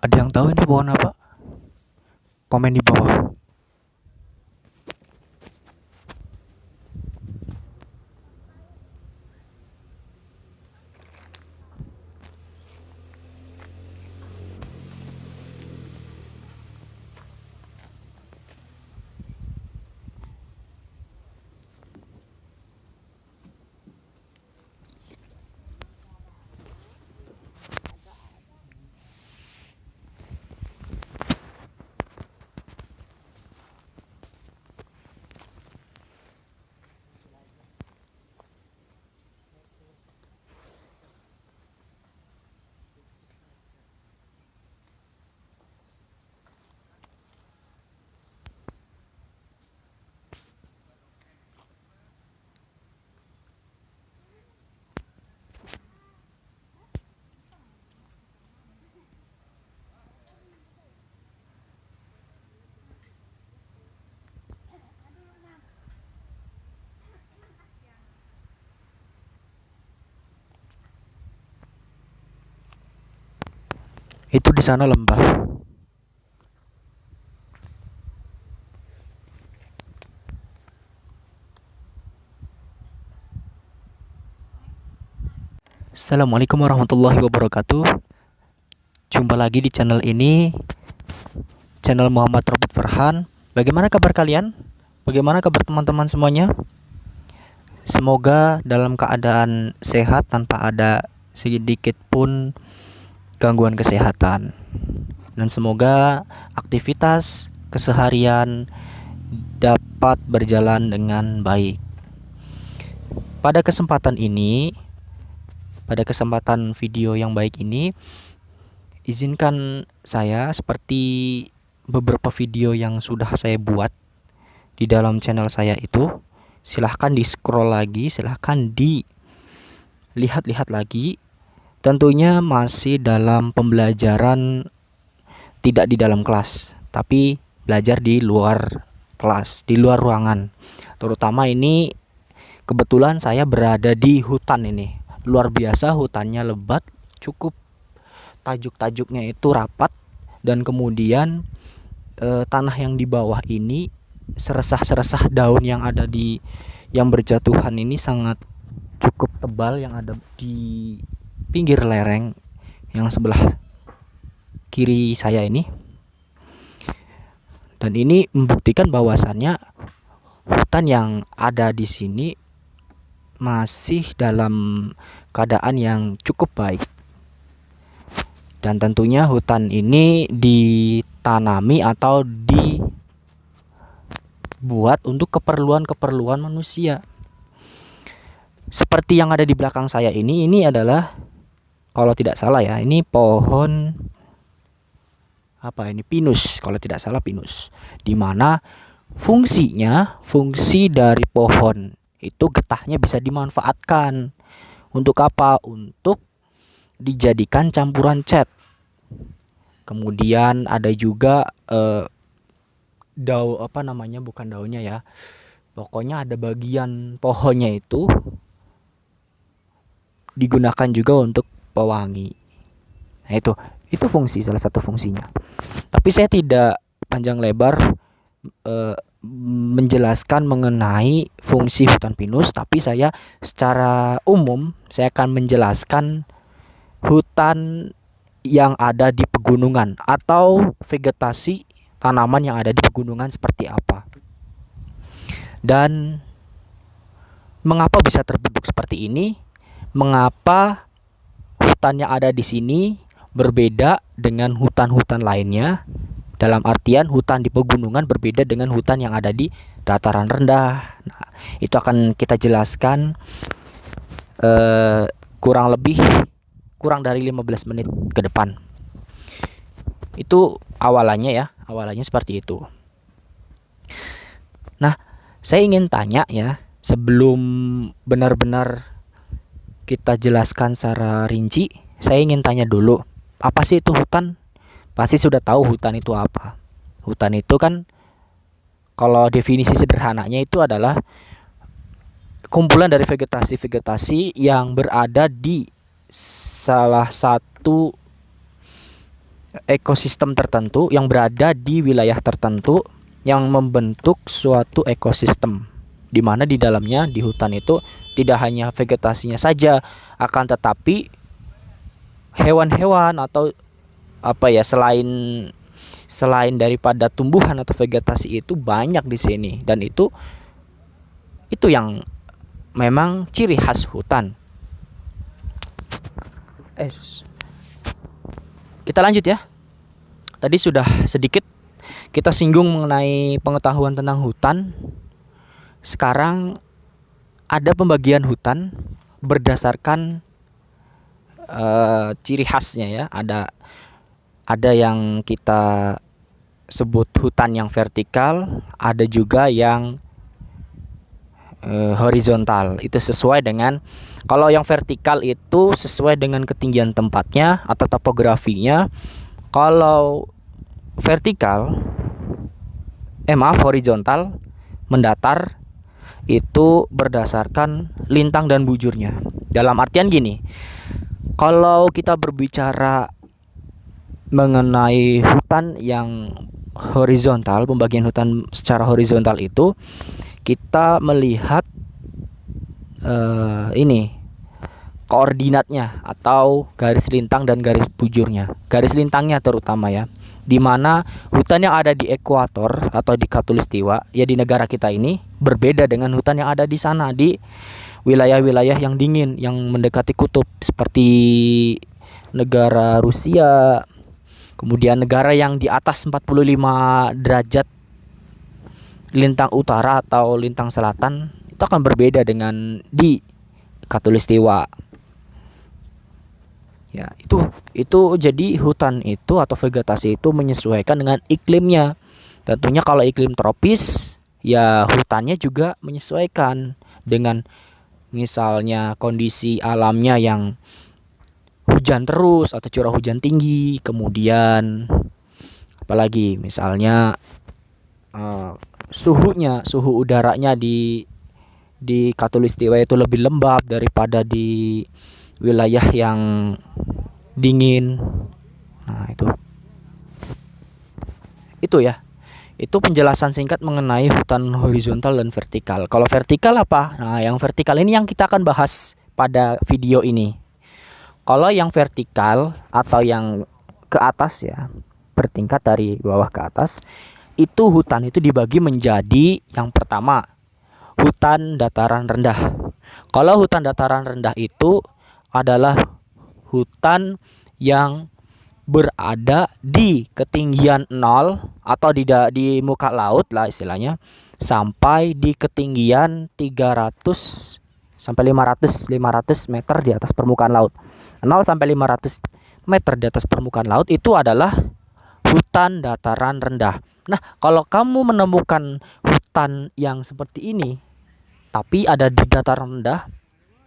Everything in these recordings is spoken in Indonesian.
Ada yang tahu ini pohon apa? Komen di bawah. Itu di sana lembah. Assalamualaikum warahmatullahi wabarakatuh. Jumpa lagi di channel ini, channel Muhammad Robert Farhan. Bagaimana kabar kalian? Bagaimana kabar teman-teman semuanya? Semoga dalam keadaan sehat tanpa ada sedikit pun gangguan kesehatan. Dan semoga aktivitas keseharian dapat berjalan dengan baik. Pada kesempatan ini, pada kesempatan video yang baik ini, izinkan saya seperti beberapa video yang sudah saya buat di dalam channel saya itu, silahkan di scroll lagi, silahkan dilihat-lihat lagi. Tentunya masih dalam pembelajaran, tidak di dalam kelas, tapi belajar di luar kelas, di luar ruangan. Terutama ini kebetulan saya berada di hutan ini. Luar biasa, hutannya lebat, cukup tajuk-tajuknya itu rapat, dan kemudian tanah yang di bawah ini, seresah-seresah daun yang ada yang berjatuhan ini sangat cukup tebal yang ada di pinggir lereng yang sebelah kiri saya ini. Dan ini membuktikan bahwasannya hutan yang ada di sini masih dalam keadaan yang cukup baik. Dan tentunya hutan ini ditanami atau dibuat untuk keperluan-keperluan manusia. Seperti yang ada di belakang saya ini adalah, kalau tidak salah ya, ini pohon apa ini, pinus, kalau tidak salah pinus. Dimana fungsi dari pohon itu getahnya bisa dimanfaatkan untuk apa? Untuk dijadikan campuran cat. Kemudian ada juga bukan daunnya ya, pokoknya ada bagian pohonnya itu digunakan juga untuk pewangi. Nah, itu fungsi, salah satu fungsinya. Tapi saya tidak panjang lebar menjelaskan mengenai fungsi hutan pinus, tapi saya secara umum saya akan menjelaskan hutan yang ada di pegunungan atau vegetasi tanaman yang ada di pegunungan seperti apa. Dan mengapa bisa terbentuk seperti ini? Mengapa hutan yang ada di sini berbeda dengan hutan-hutan lainnya? Dalam artian hutan di pegunungan berbeda dengan hutan yang ada di dataran rendah. Nah, itu akan kita jelaskan kurang dari 15 menit ke depan. Itu awalannya ya, awalannya seperti itu. Nah, saya ingin tanya ya, sebelum benar-benar kita jelaskan secara rinci, saya ingin tanya dulu, apa sih itu hutan? Pasti sudah tahu hutan itu apa. Hutan itu kan, kalau definisi sederhananya itu adalah kumpulan dari vegetasi-vegetasi yang berada di salah satu ekosistem tertentu yang berada di wilayah tertentu yang membentuk suatu ekosistem, di mana di dalamnya di hutan itu tidak hanya vegetasinya saja, akan tetapi hewan-hewan atau selain daripada tumbuhan atau vegetasi itu banyak di sini, dan itu yang memang ciri khas hutan. Kita lanjut ya. Tadi sudah sedikit kita singgung mengenai pengetahuan tentang hutan. Sekarang ada pembagian hutan berdasarkan ciri khasnya ya. Ada yang kita sebut hutan yang vertikal, ada juga yang horizontal. Itu sesuai dengan, kalau yang vertikal itu sesuai dengan ketinggian tempatnya atau topografinya. Kalau horizontal mendatar itu berdasarkan lintang dan bujurnya. Dalam artian gini, kalau kita berbicara mengenai hutan yang horizontal, pembagian hutan secara horizontal itu kita melihat koordinatnya atau garis lintang dan garis bujurnya. Garis lintangnya terutama ya, di mana hutan yang ada di ekuator atau di khatulistiwa ya di negara kita ini berbeda dengan hutan yang ada di sana di wilayah-wilayah yang dingin yang mendekati kutub seperti negara Rusia. Kemudian negara yang di atas 45 derajat lintang utara atau lintang selatan itu akan berbeda dengan di khatulistiwa. Ya, itu jadi hutan itu atau vegetasi itu menyesuaikan dengan iklimnya. Tentunya kalau iklim tropis, ya hutannya juga menyesuaikan dengan misalnya kondisi alamnya yang hujan terus atau curah hujan tinggi, kemudian apalagi misalnya suhu udaranya di khatulistiwa itu lebih lembab daripada di wilayah yang dingin. Nah, itu ya. Itu penjelasan singkat mengenai hutan horizontal dan vertikal. Kalau vertikal apa? Nah, yang vertikal ini yang kita akan bahas pada video ini. Kalau yang vertikal atau yang ke atas ya, bertingkat dari bawah ke atas, itu hutan itu dibagi menjadi yang pertama, hutan dataran rendah. Kalau hutan dataran rendah itu adalah hutan yang berada di ketinggian 0 atau di muka laut lah istilahnya, sampai di ketinggian 300 sampai 500 meter di atas permukaan laut. 0 sampai 500 meter di atas permukaan laut itu adalah hutan dataran rendah. Nah, kalau kamu menemukan hutan yang seperti ini tapi ada di dataran rendah,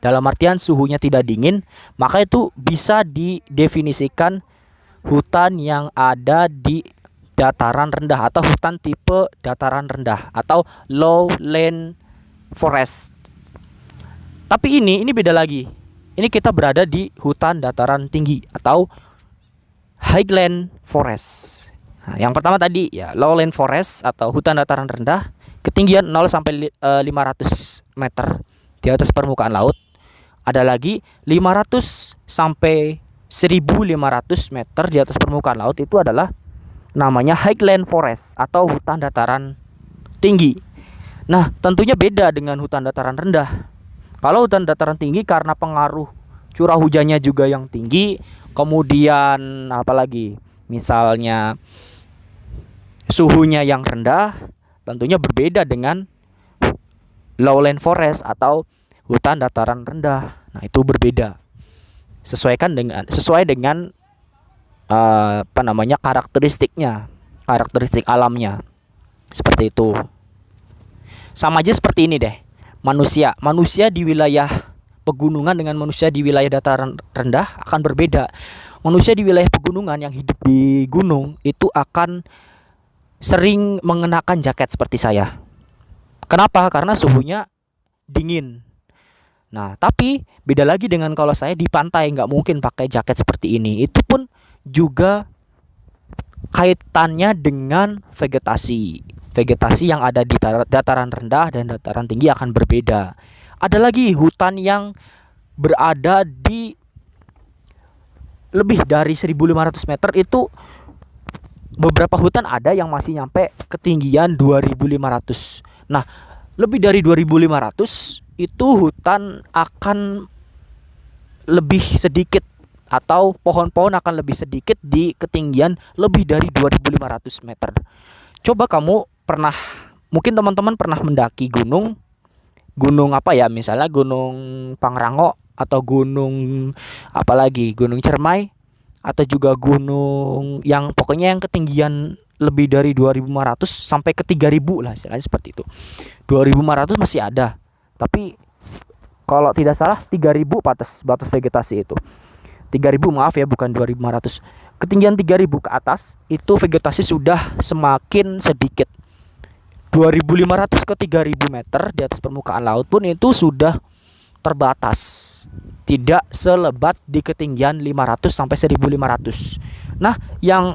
dalam artian suhunya tidak dingin, maka itu bisa didefinisikan hutan yang ada di dataran rendah atau hutan tipe dataran rendah atau lowland forest. Tapi ini beda lagi. Ini kita berada di hutan dataran tinggi atau highland forest. Nah, yang pertama tadi ya lowland forest atau hutan dataran rendah, ketinggian 0 sampai 500 meter di atas permukaan laut. Ada lagi 500 sampai 1500 meter di atas permukaan laut, itu adalah namanya highland forest atau hutan dataran tinggi. Nah, tentunya beda dengan hutan dataran rendah. Kalau hutan dataran tinggi karena pengaruh curah hujannya juga yang tinggi, kemudian apalagi misalnya suhunya yang rendah, tentunya berbeda dengan lowland forest atau hutan dataran rendah. Nah, itu berbeda. Sesuai dengan karakteristiknya, karakteristik alamnya. Seperti itu. Sama aja seperti ini deh. Manusia di wilayah pegunungan dengan manusia di wilayah dataran rendah akan berbeda. Manusia di wilayah pegunungan yang hidup di gunung itu akan sering mengenakan jaket seperti saya. Kenapa? Karena suhunya dingin. Nah, tapi beda lagi dengan kalau saya di pantai, nggak mungkin pakai jaket seperti ini. Itu pun juga kaitannya dengan vegetasi. Vegetasi yang ada di dataran rendah dan dataran tinggi akan berbeda. Ada lagi hutan yang berada di lebih dari 1.500 meter, itu beberapa hutan ada yang masih nyampe ketinggian 2.500. Nah, lebih dari 2.500 itu hutan akan lebih sedikit, atau pohon-pohon akan lebih sedikit di ketinggian lebih dari 2.500 meter. Coba kamu mungkin teman-teman pernah mendaki gunung apa ya, misalnya Gunung Pangrango atau gunung apalagi Gunung Cermai, atau juga gunung yang pokoknya yang ketinggian lebih dari 2.500 sampai ke 3.000 lah, istilahnya seperti itu. 2.500 masih ada, tapi kalau tidak salah 3.000 batas vegetasi itu. 3.000, maaf ya, bukan 2.500. Ketinggian 3.000 ke atas itu vegetasi sudah semakin sedikit. 2.500 ke 3.000 meter di atas permukaan laut pun itu sudah terbatas. Tidak selebat di ketinggian 500 sampai 1.500. Nah, yang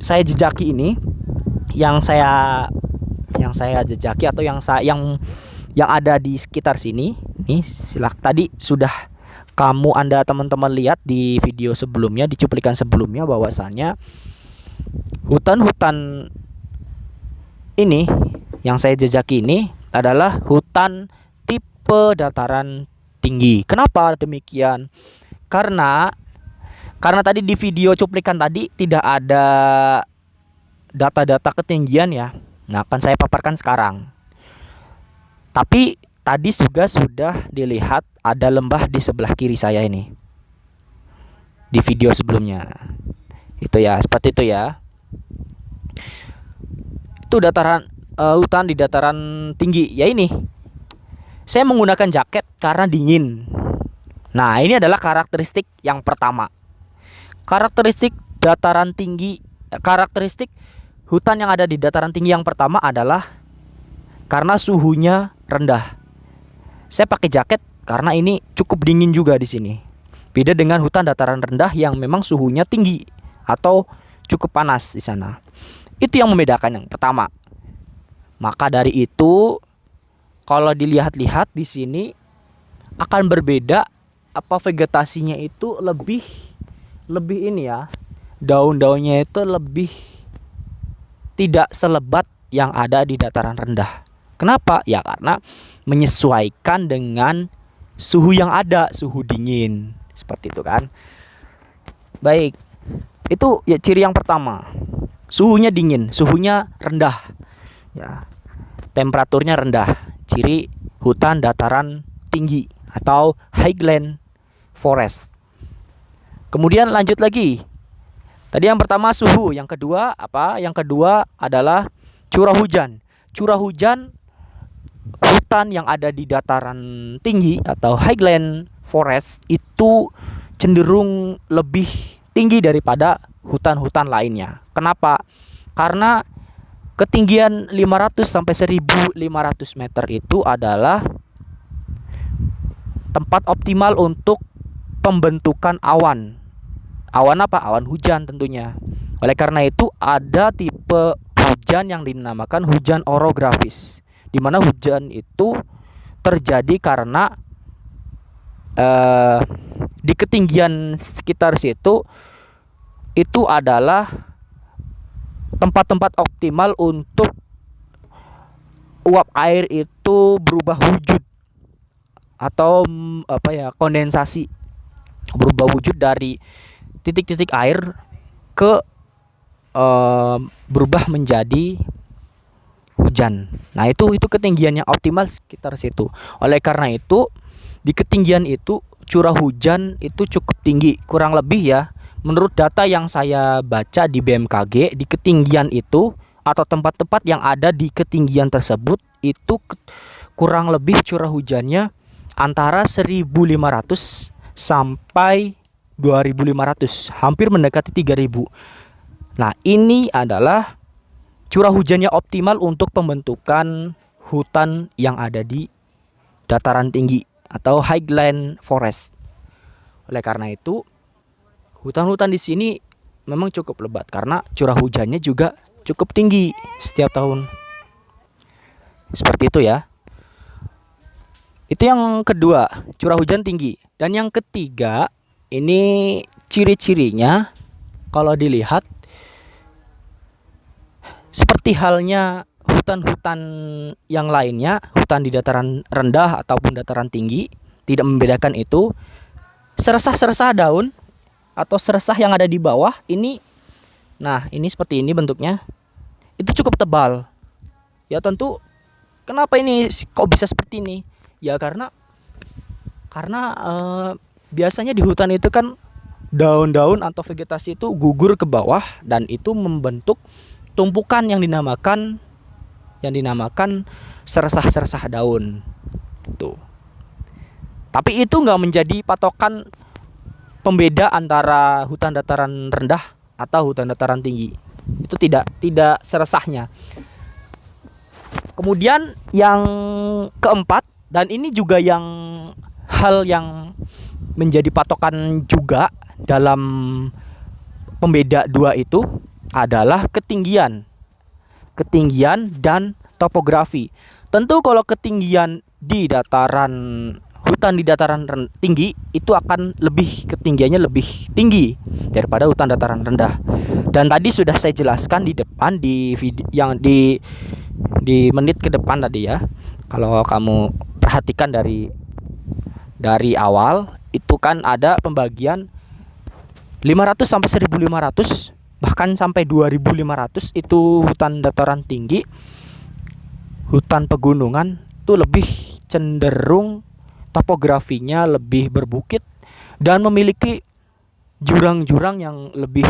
saya jejaki ini, yang saya jejaki atau yang ada di sekitar sini, nih tadi sudah Anda teman-teman lihat di video sebelumnya, di cuplikan sebelumnya, bahwasannya hutan-hutan ini yang saya jejaki ini adalah hutan tipe dataran tinggi. Kenapa demikian? Karena tadi di video cuplikan tadi tidak ada data-data ketinggian ya. Nah, akan saya paparkan sekarang. Tapi tadi juga sudah dilihat ada lembah di sebelah kiri saya ini. Di video sebelumnya. Itu ya, seperti itu ya. Itu hutan di dataran tinggi. Ya ini. Saya menggunakan jaket karena dingin. Nah, ini adalah karakteristik yang pertama. Karakteristik hutan yang ada di dataran tinggi yang pertama adalah karena suhunya rendah. Saya pakai jaket karena ini cukup dingin juga di sini. Beda dengan hutan dataran rendah yang memang suhunya tinggi atau cukup panas di sana. Itu yang membedakan yang pertama. Maka dari itu, kalau dilihat-lihat di sini akan berbeda, apa vegetasinya itu lebih ini ya. Daun-daunnya itu lebih tidak selebat yang ada di dataran rendah. Kenapa? Ya karena menyesuaikan dengan suhu yang ada, suhu dingin. Seperti itu kan. Baik. Itu ya ciri yang pertama. Suhunya dingin, suhunya rendah. Ya. Temperaturnya rendah. Ciri hutan dataran tinggi atau highland forest. Kemudian lanjut lagi. Tadi yang pertama suhu, yang kedua apa? Yang kedua adalah curah hujan. Curah hujan hutan yang ada di dataran tinggi atau highland forest itu cenderung lebih tinggi daripada hutan-hutan lainnya. Kenapa? Karena ketinggian 500 sampai 1.500 meter itu adalah tempat optimal untuk pembentukan awan. Awan apa? Awan hujan tentunya. Oleh karena itu ada tipe hujan yang dinamakan hujan orografis, di mana hujan itu terjadi karena di ketinggian sekitar situ itu adalah tempat-tempat optimal untuk uap air itu berubah wujud atau kondensasi, berubah wujud dari titik-titik air ke berubah menjadi hujan. Nah, itu ketinggiannya optimal sekitar situ. Oleh karena itu, di ketinggian itu curah hujan itu cukup tinggi, kurang lebih ya. Menurut data yang saya baca di BMKG, di ketinggian itu atau tempat-tempat yang ada di ketinggian tersebut itu kurang lebih curah hujannya antara 1.500 sampai 2.500, hampir mendekati 3.000. Nah, ini adalah curah hujannya optimal untuk pembentukan hutan yang ada di dataran tinggi atau highland forest. Oleh karena itu, hutan-hutan di sini memang cukup lebat karena curah hujannya juga cukup tinggi setiap tahun. Seperti itu ya. Itu yang kedua, curah hujan tinggi. Dan yang ketiga, ini ciri-cirinya kalau dilihat seperti halnya hutan-hutan yang lainnya, hutan di dataran rendah ataupun dataran tinggi, tidak membedakan itu. Seresah-seresah daun atau seresah yang ada di bawah ini, nah ini seperti ini bentuknya, itu cukup tebal. Ya tentu, kenapa ini kok bisa seperti ini? Ya karena biasanya di hutan itu kan daun-daun atau vegetasi itu gugur ke bawah dan itu membentuk tumpukan yang dinamakan seresah-seresah daun. Tuh. Tapi itu nggak menjadi patokan pembeda antara hutan dataran rendah atau hutan dataran tinggi. Itu tidak seresahnya. Kemudian yang keempat, dan ini juga hal yang menjadi patokan juga dalam pembeda dua itu adalah ketinggian dan topografi. Tentu kalau ketinggian di hutan di dataran tinggi itu akan ketinggiannya lebih tinggi daripada hutan dataran rendah. Dan tadi sudah saya jelaskan di depan di video yang di menit ke depan tadi ya. Kalau kamu perhatikan dari awal itu kan ada pembagian 500 sampai 1.500 bahkan sampai 2.500 itu hutan dataran tinggi. Hutan pegunungan itu lebih cenderung topografinya lebih berbukit dan memiliki jurang-jurang yang lebih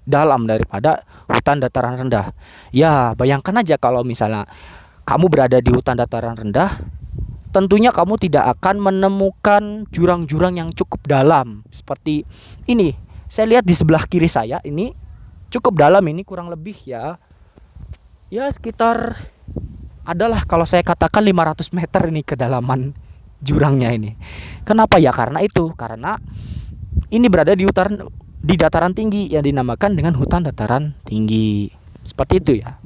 dalam daripada hutan dataran rendah. Ya, bayangkan aja kalau misalnya kamu berada di hutan dataran rendah, tentunya kamu tidak akan menemukan jurang-jurang yang cukup dalam seperti ini. Saya lihat di sebelah kiri saya ini cukup dalam, ini kurang lebih ya sekitar adalah kalau saya katakan 500 meter ini kedalaman jurangnya ini. Kenapa ya? Karena ini berada di dataran tinggi yang dinamakan dengan hutan dataran tinggi. Seperti itu ya.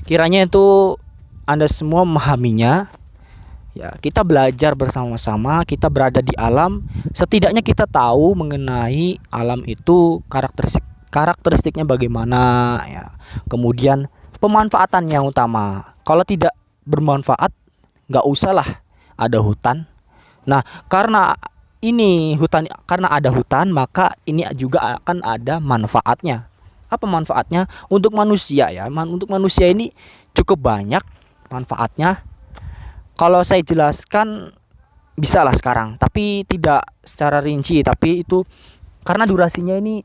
Kiranya itu Anda semua memahaminya. Ya, kita belajar bersama-sama, kita berada di alam, setidaknya kita tahu mengenai alam itu karakteristiknya bagaimana ya. Kemudian pemanfaatan yang utama. Kalau tidak bermanfaat, nggak usahlah ada hutan. Nah, karena ada hutan, maka ini juga akan ada manfaatnya. Apa manfaatnya? Untuk manusia ya. Untuk manusia ini cukup banyak manfaatnya. Kalau saya jelaskan bisa lah sekarang, tapi tidak secara rinci. Tapi itu karena durasinya ini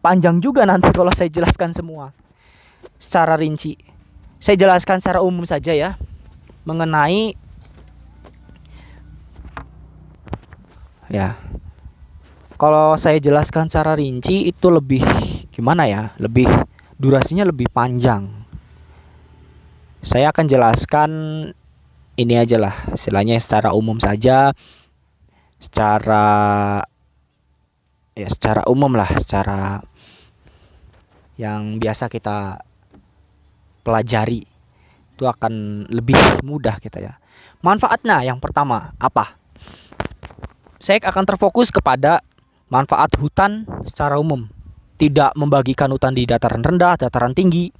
panjang juga nanti kalau saya jelaskan semua secara rinci. Saya jelaskan secara umum saja ya mengenai ya. Kalau saya jelaskan secara rinci itu lebih gimana ya? Durasinya lebih panjang. Saya akan jelaskan ini aja lah, istilahnya secara umum saja, secara umum lah, secara yang biasa kita pelajari itu akan lebih mudah kita ya. Manfaatnya yang pertama apa? Saya akan terfokus kepada manfaat hutan secara umum, tidak membagikan hutan di dataran rendah, dataran tinggi,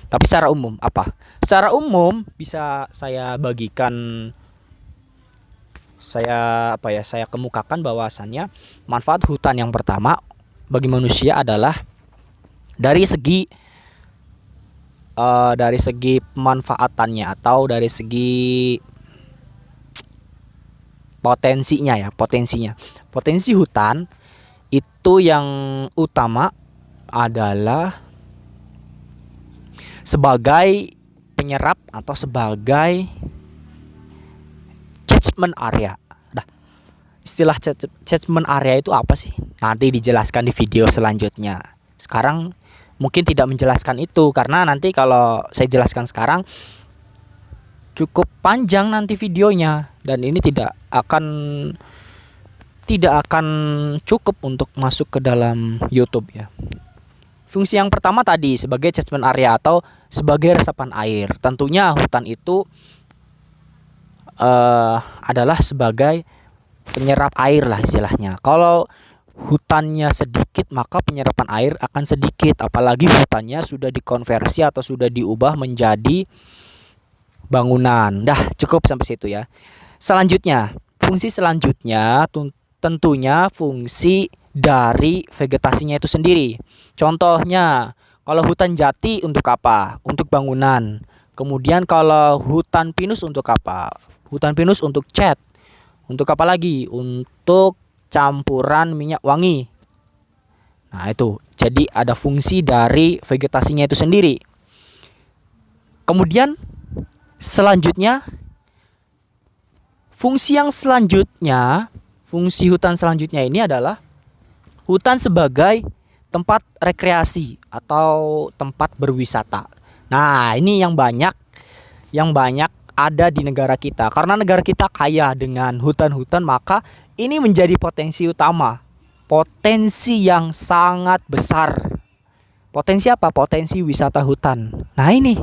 tapi secara umum apa? Secara umum bisa saya bagikan, saya kemukakan bahwasannya manfaat hutan yang pertama bagi manusia adalah dari segi pemanfaatannya atau dari segi potensinya. Potensi hutan itu yang utama adalah sebagai penyerap atau sebagai catchment area. Nah, istilah catchment area itu apa sih? Nanti dijelaskan di video selanjutnya. Sekarang mungkin tidak menjelaskan itu karena nanti kalau saya jelaskan sekarang cukup panjang nanti videonya dan ini tidak akan cukup untuk masuk ke dalam YouTube ya. Fungsi yang pertama tadi sebagai catchment area atau sebagai resapan air. Tentunya hutan itu adalah sebagai penyerap air lah istilahnya. Kalau hutannya sedikit maka penyerapan air akan sedikit, apalagi hutannya sudah dikonversi atau sudah diubah menjadi bangunan. Dah cukup sampai situ ya. Selanjutnya, fungsi selanjutnya tentunya fungsi dari vegetasinya itu sendiri. Contohnya, kalau hutan jati untuk apa? Untuk bangunan. Kemudian kalau hutan pinus untuk apa? Hutan pinus untuk cat. Untuk apa lagi? Untuk campuran minyak wangi. Nah itu, jadi ada fungsi dari vegetasinya itu sendiri. Kemudian selanjutnya, fungsi hutan selanjutnya ini adalah hutan sebagai tempat rekreasi atau tempat berwisata. Nah ini yang banyak ada di negara kita. Karena negara kita kaya dengan hutan-hutan, maka ini menjadi potensi utama, potensi yang sangat besar. Potensi apa? Potensi wisata hutan. Nah ini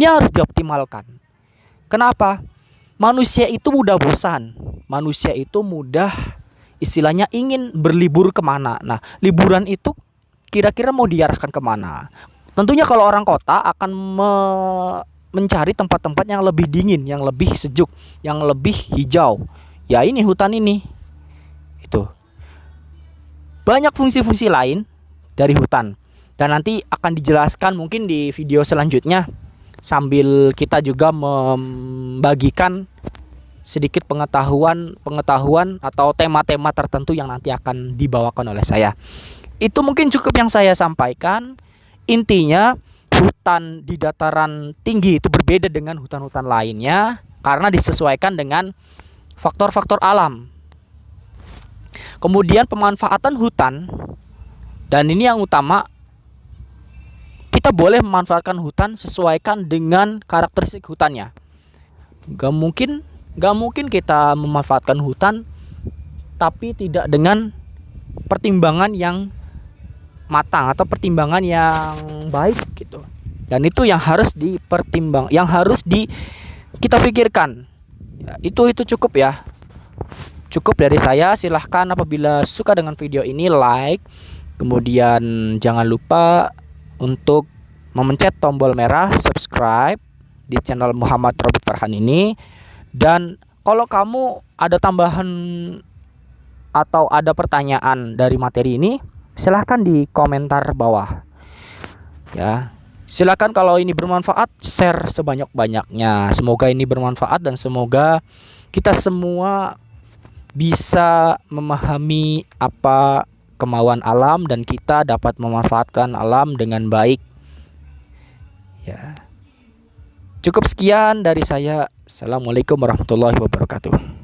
harus dioptimalkan. Kenapa? Manusia itu mudah bosan. Manusia itu mudah istilahnya ingin berlibur kemana. Nah liburan itu kira-kira mau diarahkan kemana? Tentunya kalau orang kota akan mencari tempat-tempat yang lebih dingin, yang lebih sejuk, yang lebih hijau. Ya ini hutan ini. Itu. Banyak fungsi-fungsi lain dari hutan. Dan nanti akan dijelaskan mungkin di video selanjutnya, sambil kita juga membagikan sedikit pengetahuan atau tema-tema tertentu yang nanti akan dibawakan oleh saya. Itu mungkin cukup yang saya sampaikan. Intinya hutan di dataran tinggi itu berbeda dengan hutan-hutan lainnya karena disesuaikan dengan faktor-faktor alam. Kemudian pemanfaatan hutan, dan ini yang utama, kita boleh memanfaatkan hutan sesuaikan dengan karakteristik hutannya. Gak mungkin kita memanfaatkan hutan tapi tidak dengan pertimbangan yang matang atau pertimbangan yang baik gitu. Dan itu yang harus kita pikirkan. Ya, itu cukup ya. Cukup dari saya. Silahkan apabila suka dengan video ini like. Kemudian jangan lupa untuk memencet tombol merah subscribe di channel Muhammad Robert Farhan ini. Dan kalau kamu ada tambahan atau ada pertanyaan dari materi ini, silahkan di komentar bawah. Ya, silahkan kalau ini bermanfaat share sebanyak-banyaknya. Semoga ini bermanfaat dan semoga kita semua bisa memahami apa kemauan alam dan kita dapat memanfaatkan alam dengan baik. Ya. Cukup sekian dari saya. Assalamualaikum warahmatullahi wabarakatuh.